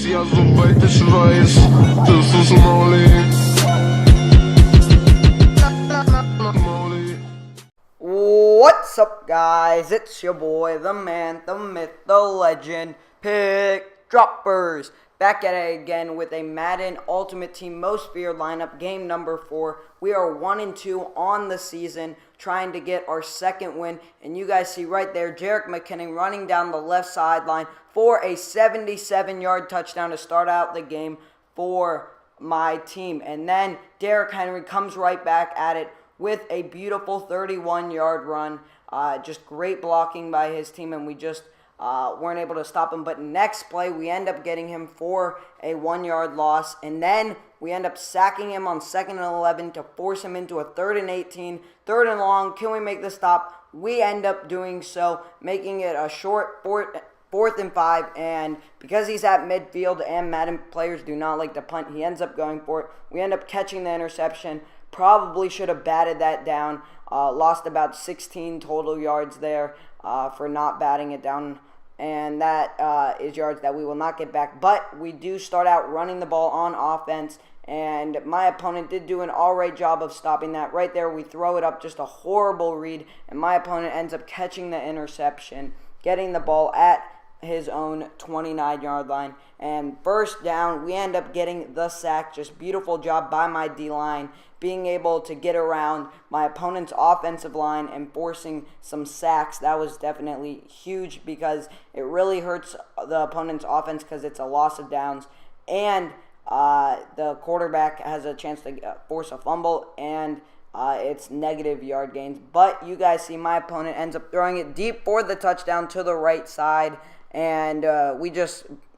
Ja, soweit ich weiß, das ist Molly. What's up, guys? It's your boy, the man, the myth, the legend, Pickdroppers. Back at it again with a Madden Ultimate Team Most Feared lineup, game number 4. We are 1-2 on the season, trying to get our second win. And you guys see right there, Jerick McKinnon running down the left sideline for a 77-yard touchdown to start out the game for my team. And then Derrick Henry comes right back at it with a beautiful 31-yard run. Just great blocking by his team, and we just weren't able to stop him. But next play, we end up getting him for a 1-yard loss, and then we end up sacking him on 2nd and 11 to force him into a 3rd and 18, 3rd and long. Can we make the stop? We end up doing so, making it a short 4th and 5, and because he's at midfield and Madden players do not like to punt, he ends up going for it. We end up catching the interception. Probably should have batted that down. Lost about 16 total yards there for not batting it down. And that is yards that we will not get back. But we do start out running the ball on offense. And my opponent did do an alright job of stopping that. Right there, we throw it up, just a horrible read. And my opponent ends up catching the interception, getting the ball at his own 29-yard line. And first down, we end up getting the sack. Just beautiful job by my D-line, being able to get around my opponent's offensive line and forcing some sacks. That was definitely huge because it really hurts the opponent's offense because it's a loss of downs. And the quarterback has a chance to force a fumble, and it's negative yard gains. But you guys see my opponent ends up throwing it deep for the touchdown to the right side. And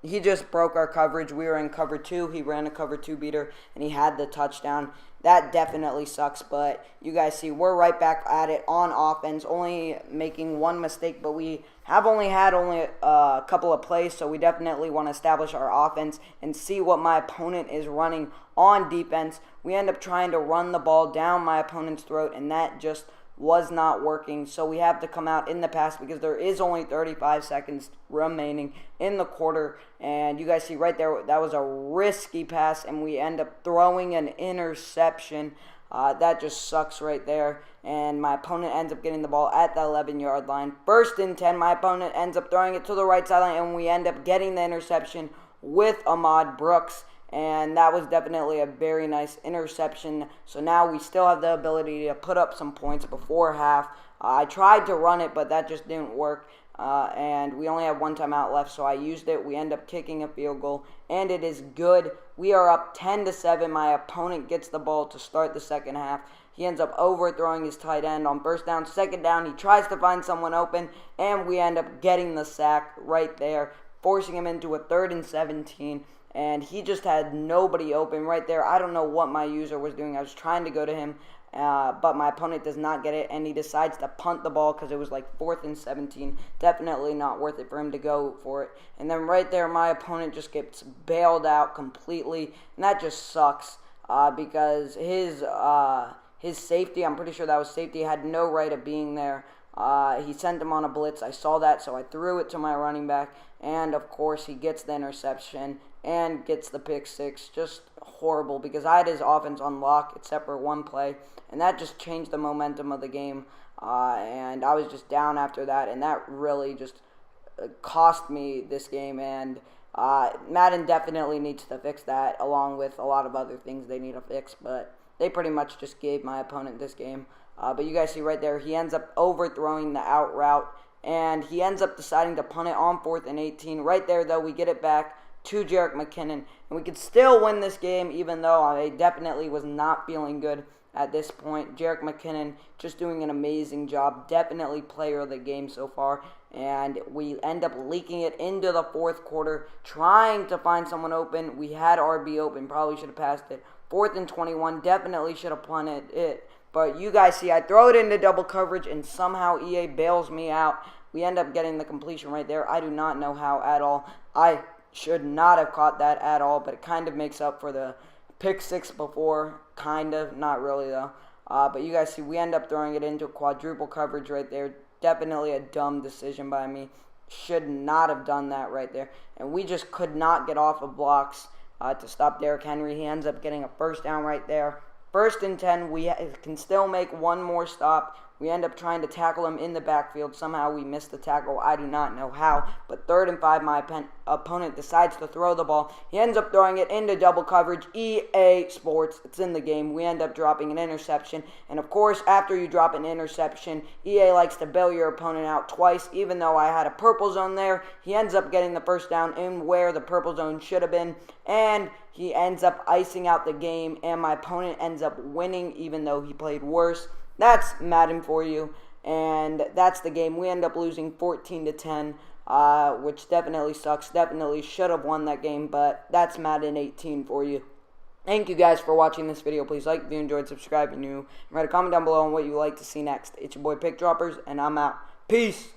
he just broke our coverage. We were in cover 2. He ran a cover 2 beater, and he had the touchdown. That definitely sucks, but you guys see we're right back at it on offense, only making one mistake, but we have only had a couple of plays, so we definitely want to establish our offense and see what my opponent is running on defense. We end up trying to run the ball down my opponent's throat, and that just was not working, so we have to come out in the pass because there is only 35 seconds remaining in the quarter. And you guys see right there, that was a risky pass, and we end up throwing an interception. That just sucks right there, and my opponent ends up getting the ball at the 11-yard line. 1st and 10, my opponent ends up throwing it to the right sideline, and we end up getting the interception with Ahmad Brooks. And that was definitely a very nice interception. So now we still have the ability to put up some points before half. I tried to run it, but that just didn't work. And we only have one timeout left, so I used it. We end up kicking a field goal, and it is good. We are up 10-7. My opponent gets the ball to start the second half. He ends up overthrowing his tight end on 1st down. 2nd down, he tries to find someone open, and we end up getting the sack right there, forcing him into a 3rd and 17. And he just had nobody open right there. I don't know what my user was doing. I was trying to go to him, but my opponent does not get it, and he decides to punt the ball because it was like 4th and 17. Definitely not worth it for him to go for it. And then right there, my opponent just gets bailed out completely, and that just sucks because his safety, I'm pretty sure that was safety, had no right of being there. He sent him on a blitz. I saw that, so I threw it to my running back, and of course he gets the interception and gets the pick 6. Just horrible because I had his offense on lock except for one play, and that just changed the momentum of the game, and I was just down after that, and that really just cost me this game. And Madden definitely needs to fix that, along with a lot of other things they need to fix, but they pretty much just gave my opponent this game. But you guys see right there, he ends up overthrowing the out route, and he ends up deciding to punt it on 4th and 18. Right there, though, we get it back to Jerick McKinnon, and we could still win this game, even though I definitely was not feeling good at this point. Jerick McKinnon just doing an amazing job, definitely player of the game so far, and we end up leaking it into the 4th quarter, trying to find someone open. We had RB open, probably should have passed it. 4th and 21, definitely should have punted it. But you guys see, I throw it into double coverage, and somehow EA bails me out. We end up getting the completion right there. I do not know how at all. I should not have caught that at all, but it kind of makes up for the pick 6 before. Kind of. Not really, though. But you guys see, we end up throwing it into quadruple coverage right there. Definitely a dumb decision by me. should not have done that right there. And we just could not get off of blocks to stop Derrick Henry. He ends up getting a first down right there. 1st and 10, we can still make one more stop. We end up trying to tackle him in the backfield. Somehow we missed the tackle. I do not know how. But 3rd and 5, my opponent decides to throw the ball. He ends up throwing it into double coverage. EA Sports, it's in the game. We end up dropping an interception. And of course, after you drop an interception, EA likes to bail your opponent out twice. Even though I had a purple zone there, he ends up getting the first down in where the purple zone should have been. And he ends up icing out the game. And my opponent ends up winning even though he played worse. That's Madden for you, and that's the game. We end up losing 14-10, which definitely sucks. Definitely should have won that game, but that's Madden 18 for you. Thank you guys for watching this video. Please like if you enjoyed, subscribe if you're new, and write a comment down below on what you would like to see next. It's your boy Pickdroppers, and I'm out. Peace.